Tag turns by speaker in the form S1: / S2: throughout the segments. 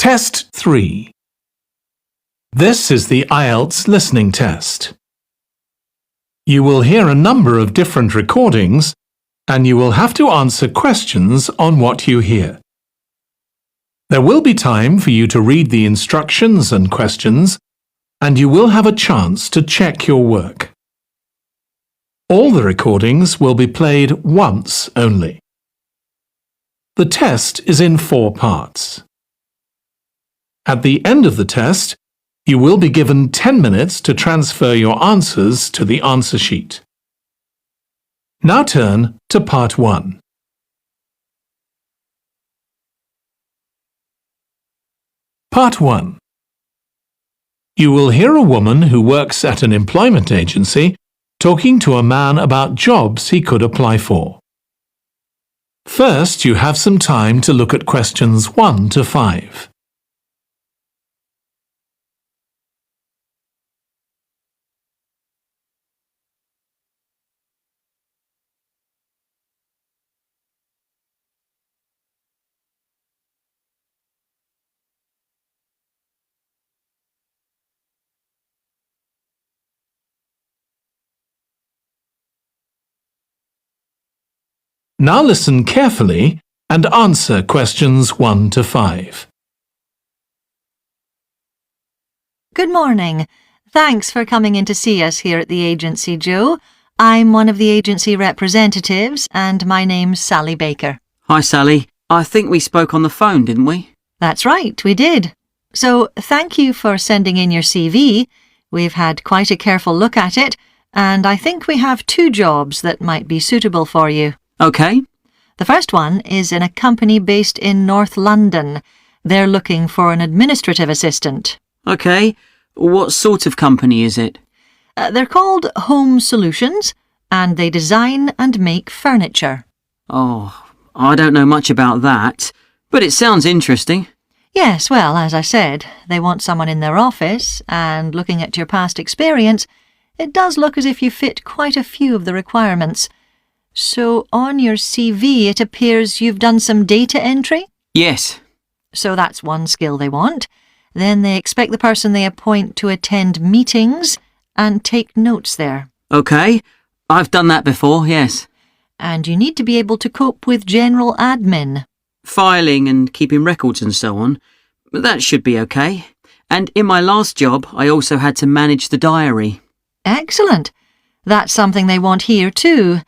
S1: Test 3. This is the IELTS listening test. You will hear a number of different recordings and you will have to answer questions on what you hear. There will be time for you to read the instructions and questions, and you will have a chance to check your work. All the recordings will be played once only. The test is in 4 parts. At the end of the test, you will be given 10 minutes to transfer your answers to the answer sheet. Now turn to Part 1. Part 1. You will hear a woman who works at an employment agency talking to a man about jobs he could apply for. First, you have some time to look at questions 1 to 5. Now listen carefully and answer questions 1 to 5.
S2: Good morning. Thanks for coming in to see us here at the agency, Joe. I'm one of the agency representatives and my name's Sally Baker.
S3: Hi, Sally. I think we spoke on the phone, didn't we?
S2: That's right, we did. So thank you for sending in your CV. We've had quite a careful look at it and I think we have 2 jobs that might be suitable for you.
S3: OK.
S2: The first one is in a company based in North London. They're looking for an administrative assistant.
S3: OK. What sort of company is it?
S2: They're called Home Solutions and they design and make furniture.
S3: Oh, I don't know much about that, but it sounds interesting.
S2: Yes, well, as I said, they want someone in their office and looking at your past experience, it does look as if you fit quite a few of the requirements. So on your CV it appears you've done some data entry?
S3: Yes.
S2: So that's one skill they want. Then they expect the person they appoint to attend meetings and take notes there.
S3: OK. I've done that before, yes.
S2: And you need to be able to cope with general admin.
S3: Filing and keeping records and so on. That should be OK. And in my last job, I also had to manage the diary.
S2: Excellent. That's something they want here too.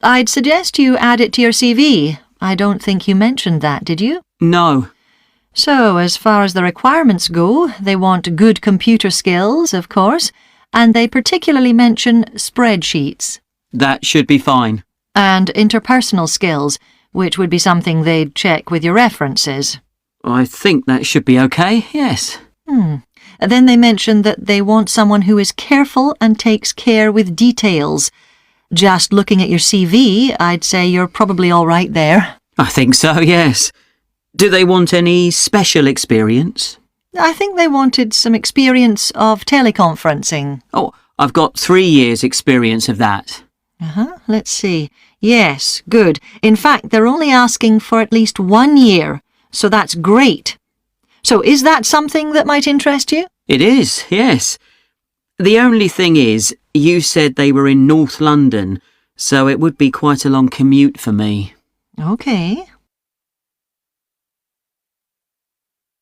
S2: I'd suggest you add it to your CV. I don't think you mentioned that, did you?
S3: No.
S2: So, as far as the requirements go, they want good computer skills, of course, and they particularly mention spreadsheets.
S3: That should be fine.
S2: And interpersonal skills, which would be something they'd check with your references.
S3: I think that should be OK, yes.
S2: Then they mention that they want someone who is careful and takes care with details. Just looking at your CV, I'd say you're probably all right there.
S3: I think so, yes. Do they want any special experience?
S2: I think they wanted some experience of teleconferencing.
S3: Oh, I've got 3 years' experience of that.
S2: Let's see. Yes, good. In fact, they're only asking for at least 1 year, so that's great. So is that something that might interest you?
S3: It is, yes. The only thing is, you said they were in North London, so it would be quite a long commute for me.
S2: OK.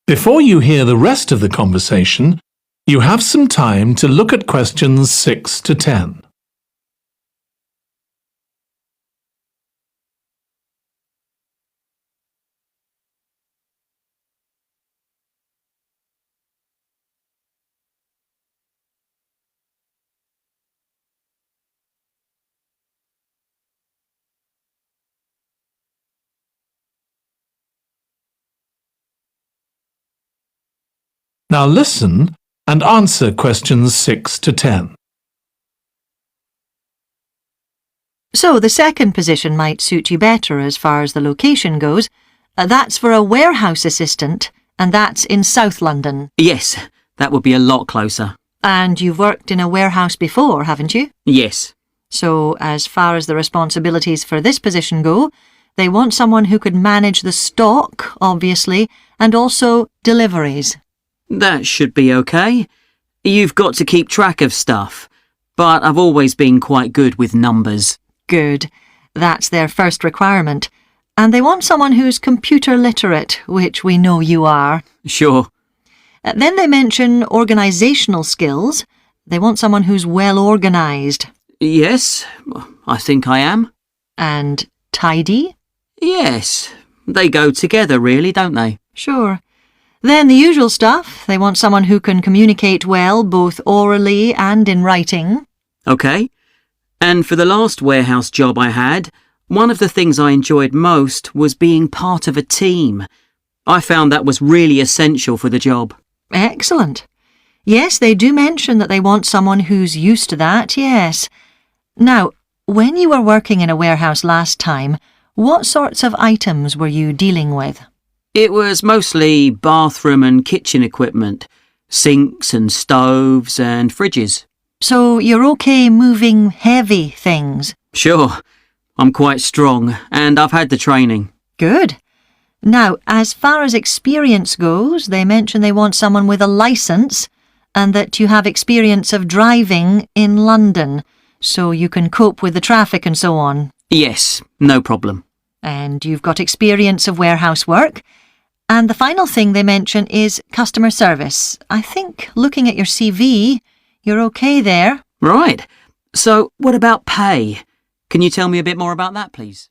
S1: Before you hear the rest of the conversation, you have some time to look at questions 6 to 10. Now listen and answer questions 6 to 10.
S2: So the second position might suit you better as far as the location goes. That's for a warehouse assistant, and that's in South London.
S3: Yes, that would be a lot closer.
S2: And you've worked in a warehouse before, haven't you?
S3: Yes.
S2: So as far as the responsibilities for this position go, They want someone who could manage the stock, obviously, and also deliveries.
S3: That should be okay. You've got to keep track of stuff, but I've always been quite good with numbers.
S2: Good. That's their first requirement. And they want someone who's computer literate, which we know you are.
S3: Sure.
S2: Then they mention organisational skills. They want someone who's well organised.
S3: Yes, I think I am.
S2: And tidy?
S3: Yes, they go together really, don't they?
S2: Sure. Then the usual stuff. They want someone who can communicate well, both orally and in writing.
S3: Okay. And for the last warehouse job I had, one of the things I enjoyed most was being part of a team. I found that was really essential for the job.
S2: Excellent. Yes, they do mention that they want someone who's used to that, yes. Now, when you were working in a warehouse last time, what sorts of items were you dealing with?
S3: It was mostly bathroom and kitchen equipment, sinks and stoves and fridges.
S2: So you're okay moving heavy things?
S3: Sure, I'm quite strong and I've had the training.
S2: Good. Now, as far as experience goes, they mention they want someone with a licence and that you have experience of driving in London, so you can cope with the traffic and so on.
S3: Yes, no problem.
S2: And you've got experience of warehouse work. And the final thing they mention is customer service. I think, looking at your CV, you're okay there.
S3: Right. So, what about pay? Can you tell me a bit more about that, please?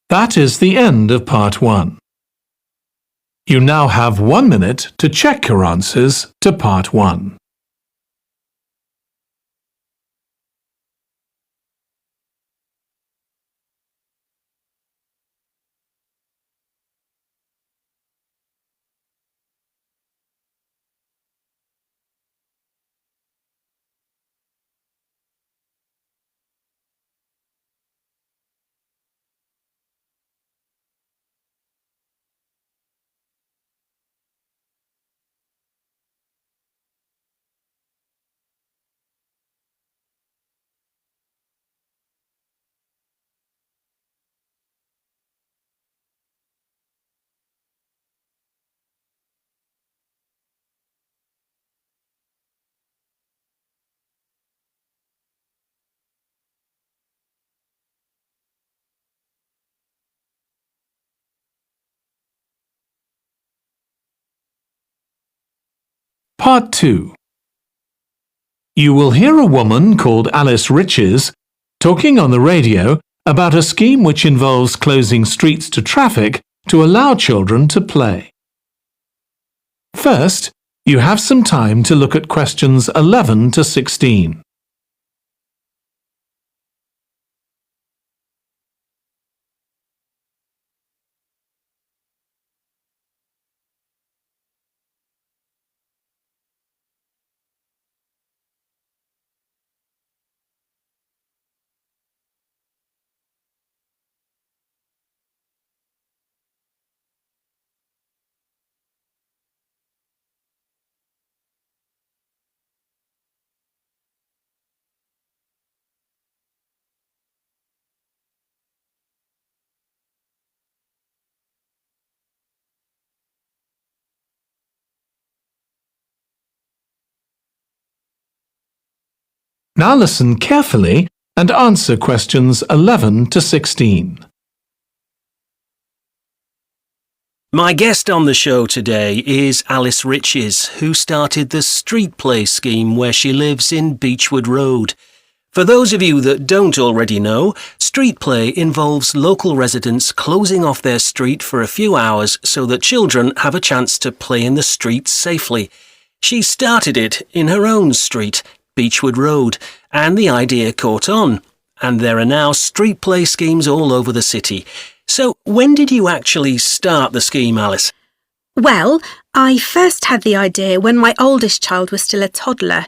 S1: That is the end of part 1. You now have 1 minute to check your answers to part 1. Part 2. You will hear a woman called Alice Riches talking on the radio about a scheme which involves closing streets to traffic to allow children to play. First, you have some time to look at questions 11 to 16. Now listen carefully and answer questions 11 to 16.
S4: My guest on the show today is Alice Riches, who started the Street Play scheme where she lives in Beechwood Road. For those of you that don't already know, Street Play involves local residents closing off their street for a few hours so that children have a chance to play in the street safely. She started it in her own street, Beechwood Road, and the idea caught on. And there are now street play schemes all over the city. So when did you actually start the scheme, Alice?
S5: Well, I first had the idea when my oldest child was still a toddler.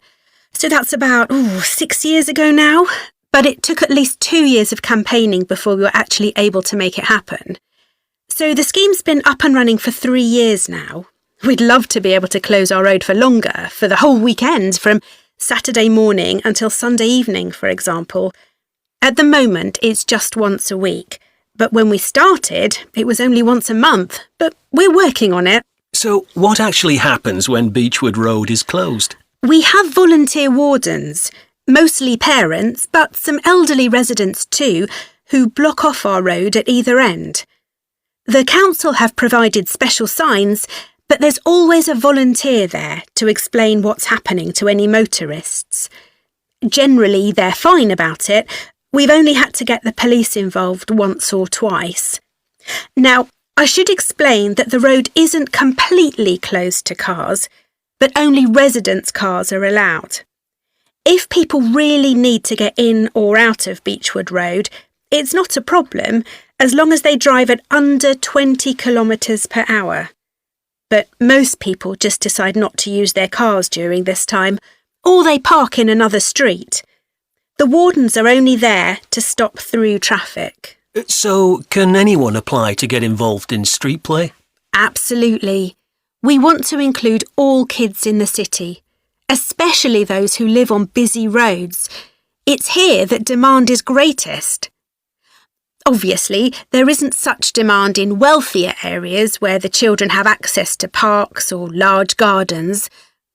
S5: So that's about 6 years ago now. But it took at least 2 years of campaigning before we were actually able to make it happen. So the scheme's been up and running for 3 years now. We'd love to be able to close our road for longer, for the whole weekend, from Saturday morning until Sunday evening, for example. At the moment, it's just once a week. But when we started, it was only once a month. But we're working on it.
S4: So what actually happens when Beechwood Road is closed?
S5: We have volunteer wardens, mostly parents, but some elderly residents too, who block off our road at either end. The council have provided special signs, but there's always a volunteer there to explain what's happening to any motorists. Generally, they're fine about it. We've only had to get the police involved once or twice. Now, I should explain that the road isn't completely closed to cars, but only residents' cars are allowed. If people really need to get in or out of Beechwood Road, it's not a problem as long as they drive at under 20 kilometres per hour. But most people just decide not to use their cars during this time, or they park in another street. The wardens are only there to stop through traffic.
S4: So can anyone apply to get involved in street play?
S5: Absolutely. We want to include all kids in the city, especially those who live on busy roads. It's here that demand is greatest. Obviously, there isn't such demand in wealthier areas where the children have access to parks or large gardens,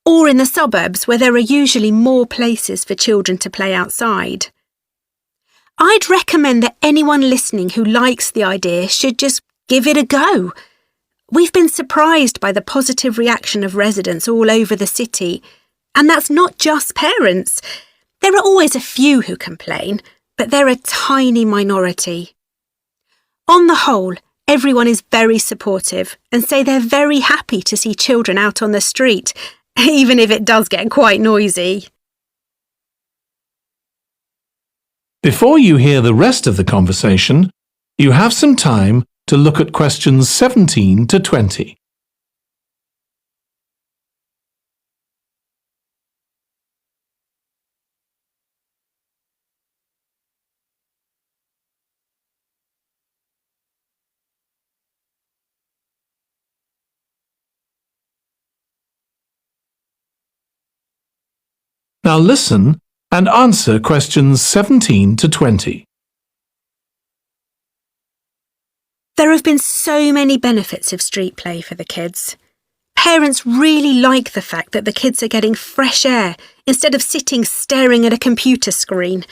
S5: or in the suburbs where there are usually more places for children to play outside. I'd recommend that anyone listening who likes the idea should just give it a go. We've been surprised by the positive reaction of residents all over the city, and that's not just parents. There are always a few who complain, but they're a tiny minority. On the whole, everyone is very supportive and say they're very happy to see children out on the street, even if it does get quite noisy.
S1: Before you hear the rest of the conversation, you have some time to look at questions 17 to 20. Now listen and answer questions 17 to 20.
S5: There have been so many benefits of street play for the kids. Parents really like the fact that the kids are getting fresh air instead of sitting staring at a computer screen,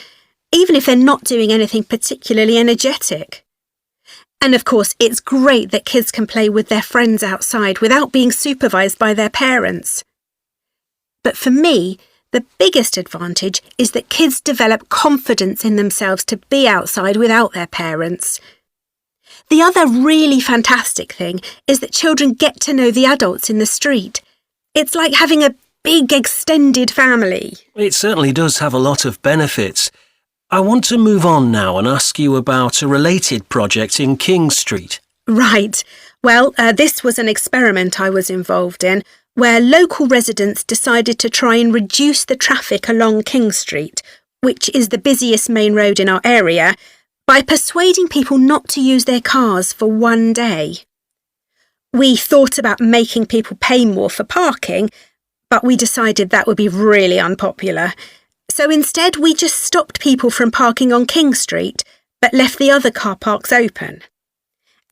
S5: even if they're not doing anything particularly energetic. And of course, it's great that kids can play with their friends outside without being supervised by their parents. But for me, the biggest advantage is that kids develop confidence in themselves to be outside without their parents. The other really fantastic thing is that children get to know the adults in the street. It's like having a big extended family.
S4: It certainly does have a lot of benefits. I want to move on now and ask you about a related project in King Street.
S5: Right. Well, this was an experiment I was involved in, where local residents decided to try and reduce the traffic along King Street, which is the busiest main road in our area, by persuading people not to use their cars for one day. We thought about making people pay more for parking, but we decided that would be really unpopular. So instead, we just stopped people from parking on King Street, but left the other car parks open.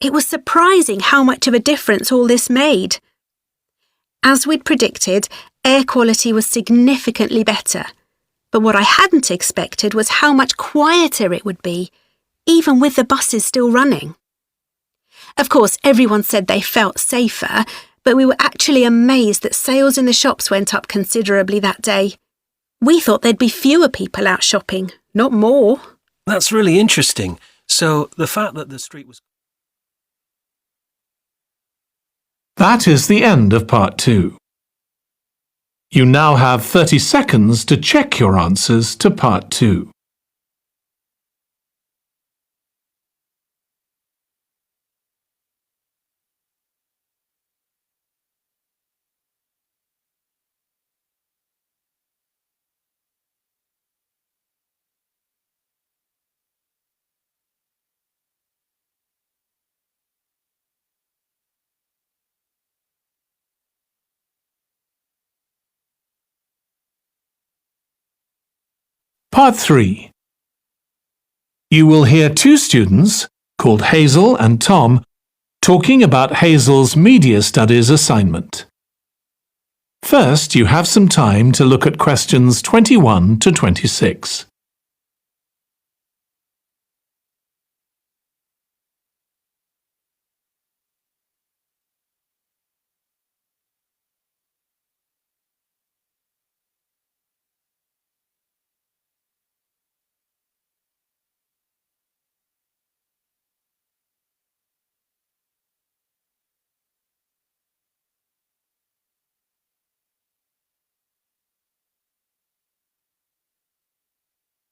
S5: It was surprising how much of a difference all this made. As we'd predicted, air quality was significantly better, but what I hadn't expected was how much quieter it would be, even with the buses still running. Of course, everyone said they felt safer, but we were actually amazed that sales in the shops went up considerably that day. We thought there'd be fewer people out shopping, not more.
S4: That's really interesting. So the fact that the street was...
S1: That is the end of part 2. You now have 30 seconds to check your answers to part 2. Part 3. You will hear two students, called Hazel and Tom, talking about Hazel's media studies assignment. First, you have some time to look at questions 21 to 26.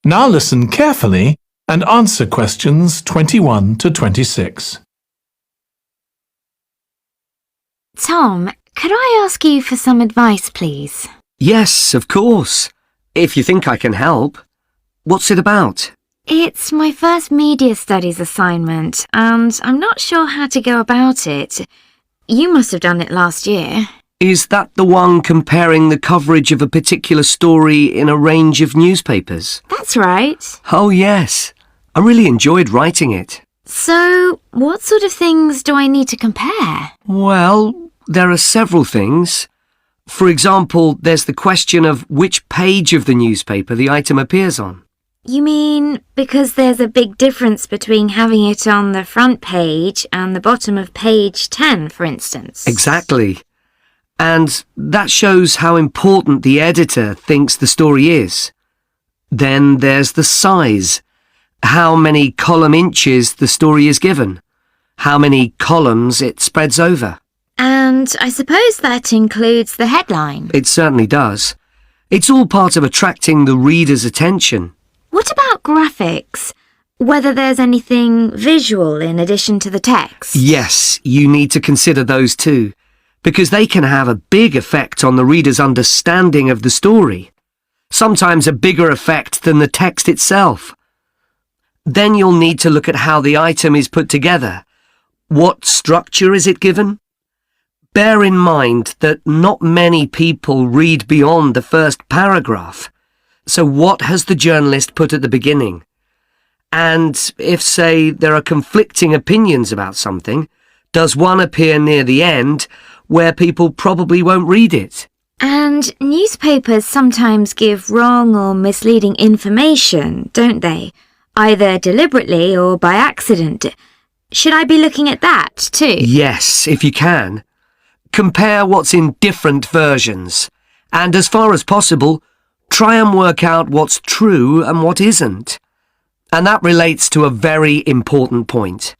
S1: Now listen carefully and answer questions 21 to 26.
S6: Tom, could I ask you for some advice, please?
S7: Yes, of course. If you think I can help. What's it about?
S6: It's my first media studies assignment, and I'm not sure how to go about it. You must have done it last year.
S7: Is that the one comparing the coverage of a particular story in a range of newspapers?
S6: That's right.
S7: Oh, yes. I really enjoyed writing it.
S6: So, what sort of things do I need to compare?
S7: Well, there are several things. For example, there's the question of which page of the newspaper the item appears on.
S6: You mean because there's a big difference between having it on the front page and the bottom of page 10, for instance?
S7: Exactly. And that shows how important the editor thinks the story is. Then there's the size. How many column inches the story is given. How many columns it spreads over.
S6: And I suppose that includes the headline.
S7: It certainly does. It's all part of attracting the reader's attention.
S6: What about graphics? Whether there's anything visual in addition to the text?
S7: Yes, you need to consider those too, because they can have a big effect on the reader's understanding of the story. Sometimes a bigger effect than the text itself. Then you'll need to look at how the item is put together. What structure is it given? Bear in mind that not many people read beyond the first paragraph. So what has the journalist put at the beginning? And if, say, there are conflicting opinions about something, does one appear near the end where people probably won't read it?
S6: And newspapers sometimes give wrong or misleading information, don't they? Either deliberately or by accident. Should I be looking at that too?
S7: Yes, if you can. Compare what's in different versions. And as far as possible, try and work out what's true and what isn't. And that relates to a very important point.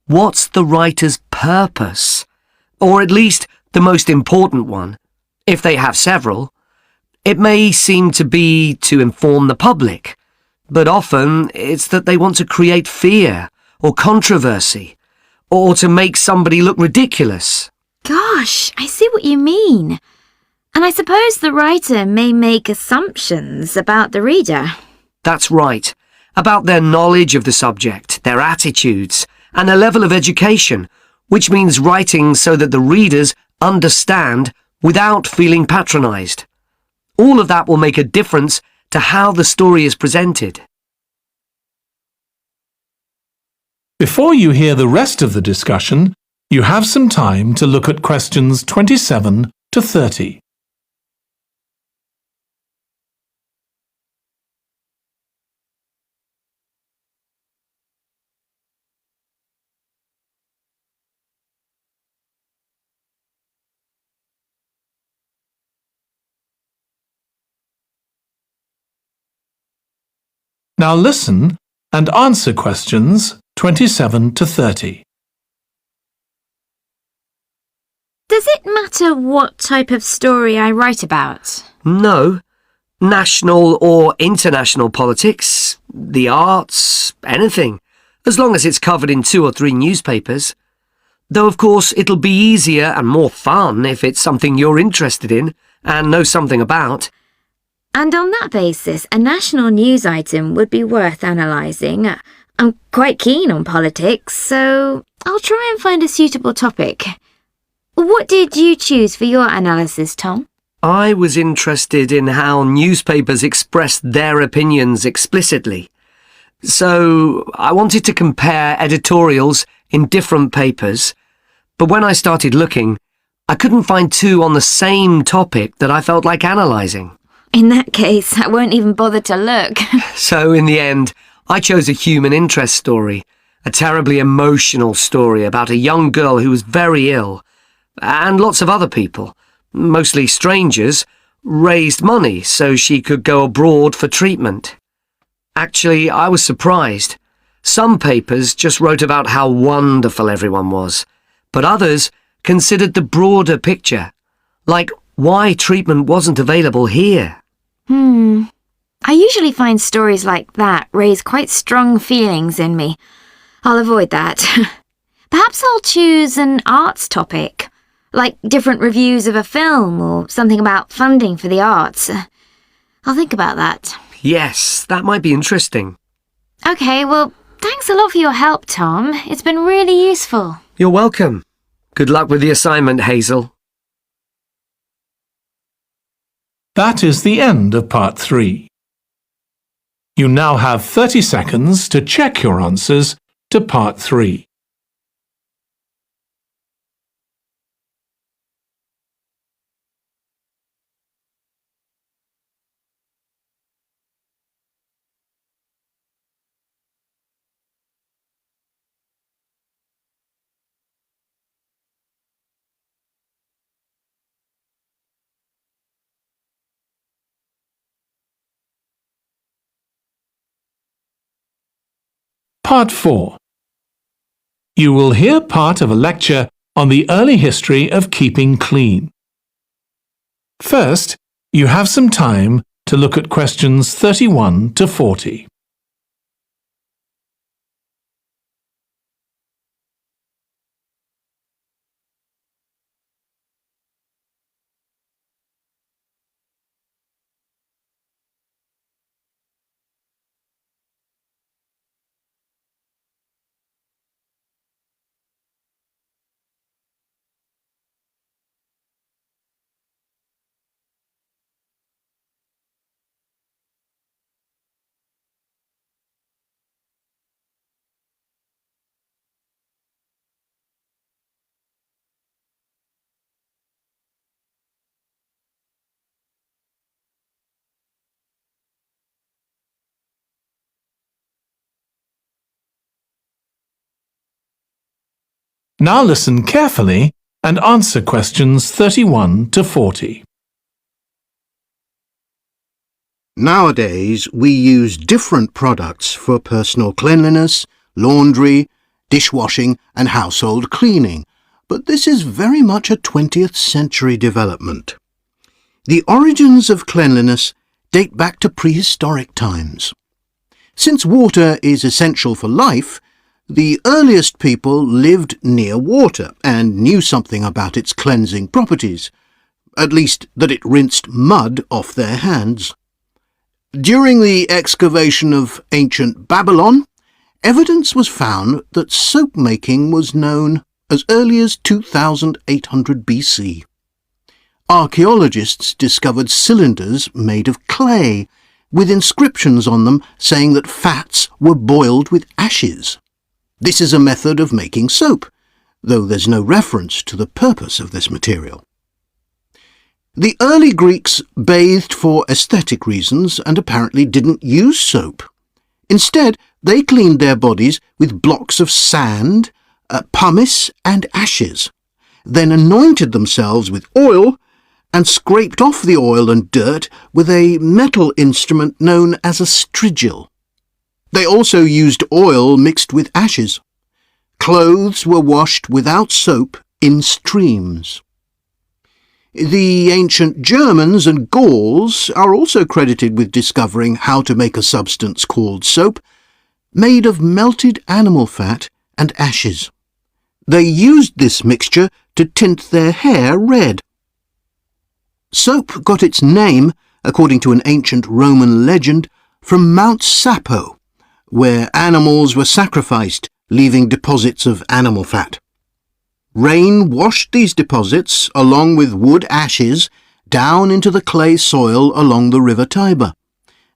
S7: What's the writer's purpose? Or at least the most important one, if they have several. It may seem to be to inform the public, but often it's that they want to create fear or controversy, or to make somebody look ridiculous.
S6: Gosh, I see what you mean. And I suppose the writer may make assumptions about the reader.
S7: That's right. About their knowledge of the subject, their attitudes, and their level of education, which means writing so that the readers understand without feeling patronised. All of that will make a difference to how the story is presented.
S1: Before you hear the rest of the discussion, you have some time to look at questions 27 to 30. Now listen and answer questions 27 to 30.
S6: Does it matter what type of story I write about?
S7: No. National or international politics, the arts, anything, as long as it's covered in 2 or 3 newspapers. Though of course it'll be easier and more fun if it's something you're interested in and know something about.
S6: And on that basis, a national news item would be worth analysing. I'm quite keen on politics, so I'll try and find a suitable topic. What did you choose for your analysis, Tom?
S7: I was interested in how newspapers express their opinions explicitly. So I wanted to compare editorials in different papers, but when I started looking, I couldn't find two on the same topic that I felt like analysing.
S6: In that case, I won't even bother to look.
S7: So in the end, I chose a human interest story, a terribly emotional story about a young girl who was very ill, and lots of other people, mostly strangers, raised money so she could go abroad for treatment. Actually, I was surprised. Some papers just wrote about how wonderful everyone was, but others considered the broader picture, like why treatment wasn't available here.
S6: I usually find stories like that raise quite strong feelings in me. I'll avoid that. Perhaps I'll choose an arts topic, like different reviews of a film or something about funding for the arts. I'll think about that.
S7: Yes, that might be interesting.
S6: Okay, well, thanks a lot for your help, Tom. It's been really useful.
S7: You're welcome. Good luck with the assignment, Hazel.
S1: That is the end of part 3. You now have 30 seconds to check your answers to part 3. Part 4. You will hear part of a lecture on the early history of keeping clean. First, you have some time to look at questions 31 to 40. Now listen carefully and answer questions 31 to 40.
S8: Nowadays, we use different products for personal cleanliness, laundry, dishwashing and household cleaning, but this is very much a 20th century development. The origins of cleanliness date back to prehistoric times. Since water is essential for life, the earliest people lived near water and knew something about its cleansing properties, at least that it rinsed mud off their hands. During the excavation of ancient Babylon, evidence was found that soap making was known as early as 2800 BC. Archaeologists discovered cylinders made of clay, with inscriptions on them saying that fats were boiled with ashes. This is a method of making soap, though there's no reference to the purpose of this material. The early Greeks bathed for aesthetic reasons and apparently didn't use soap. Instead, they cleaned their bodies with blocks of sand, pumice and ashes, then anointed themselves with oil and scraped off the oil and dirt with a metal instrument known as a strigil. They also used oil mixed with ashes. Clothes were washed without soap in streams. The ancient Germans and Gauls are also credited with discovering how to make a substance called soap, made of melted animal fat and ashes. They used this mixture to tint their hair red. Soap got its name, according to an ancient Roman legend, from Mount Sapo, where animals were sacrificed, leaving deposits of animal fat. Rain washed these deposits, along with wood ashes, down into the clay soil along the river Tiber.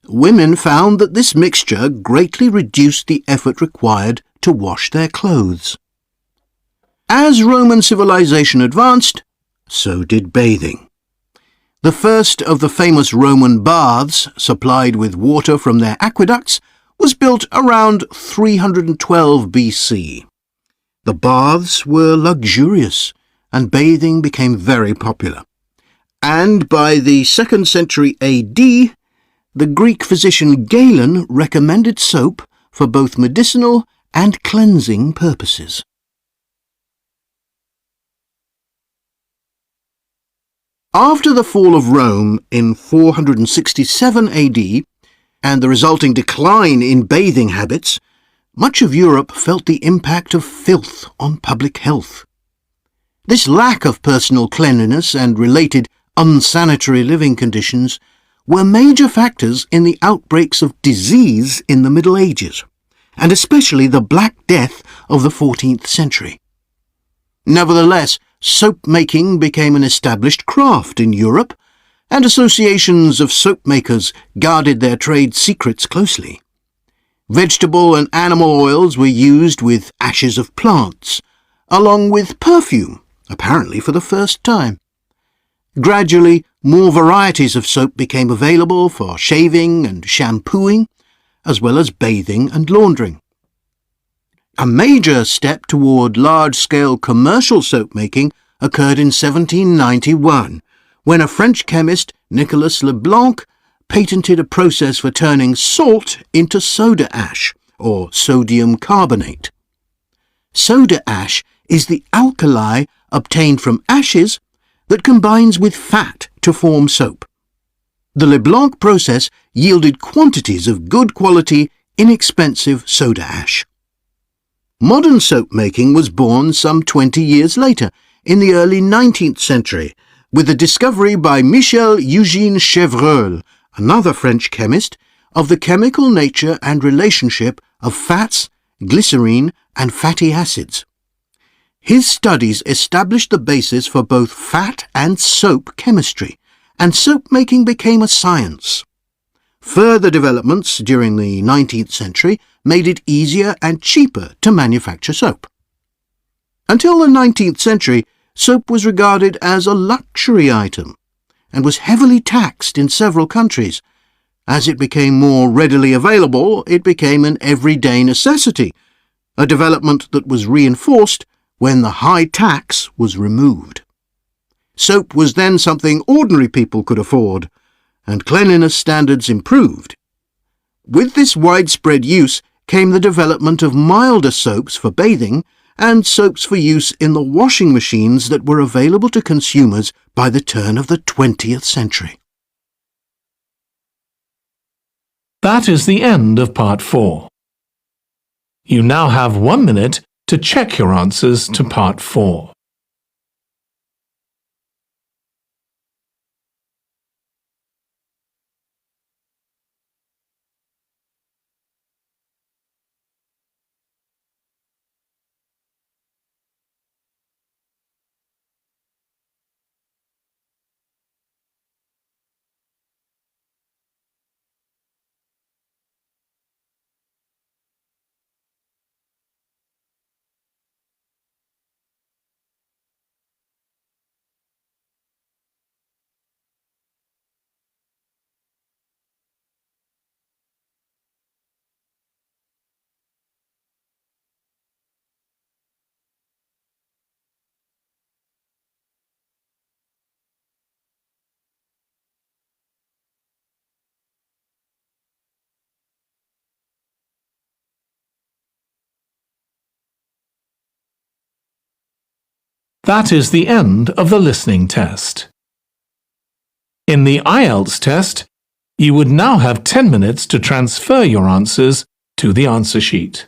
S8: women found that this mixture greatly reduced the effort required to wash their clothes. As Roman civilization advanced, so did bathing. The first of the famous Roman baths, supplied with water from their aqueducts, was built around 312 BC. The baths were luxurious, and bathing became very popular. And by the 2nd century AD, the Greek physician Galen recommended soap for both medicinal and cleansing purposes. After the fall of Rome in 467 AD and the resulting decline in bathing habits, much of Europe felt the impact of filth on public health. This lack of personal cleanliness and related unsanitary living conditions were major factors in the outbreaks of disease in the Middle Ages, and especially the Black Death of the 14th century. Nevertheless, soap-making became an established craft in Europe, and associations of soap-makers guarded their trade secrets closely. Vegetable and animal oils were used with ashes of plants, along with perfume, apparently for the first time. Gradually, more varieties of soap became available for shaving and shampooing, as well as bathing and laundering. A major step toward large-scale commercial soap-making occurred in 1791, when a French chemist, Nicolas Leblanc, patented a process for turning salt into soda ash, or sodium carbonate. Soda ash is the alkali obtained from ashes that combines with fat to form soap. The Leblanc process yielded quantities of good quality, inexpensive soda ash. Modern soap making was born some 20 years later, in the early 19th century, with the discovery by Michel Eugène Chevreul, another French chemist, of the chemical nature and relationship of fats, glycerine, and fatty acids. His studies established the basis for both fat and soap chemistry, and soap making became a science. Further developments during the 19th century made it easier and cheaper to manufacture soap. Until the 19th century, soap was regarded as a luxury item and was heavily taxed in several countries. As it became more readily available, it became an everyday necessity, a development that was reinforced when the high tax was removed. Soap was then something ordinary people could afford, and cleanliness standards improved. With this widespread use came the development of milder soaps for bathing and soaps for use in the washing machines that were available to consumers by the turn of the 20th century.
S1: That is the end of part 4. You now have 1 minute to check your answers to part 4. That is the end of the listening test. In the IELTS test, you would now have 10 minutes to transfer your answers to the answer sheet.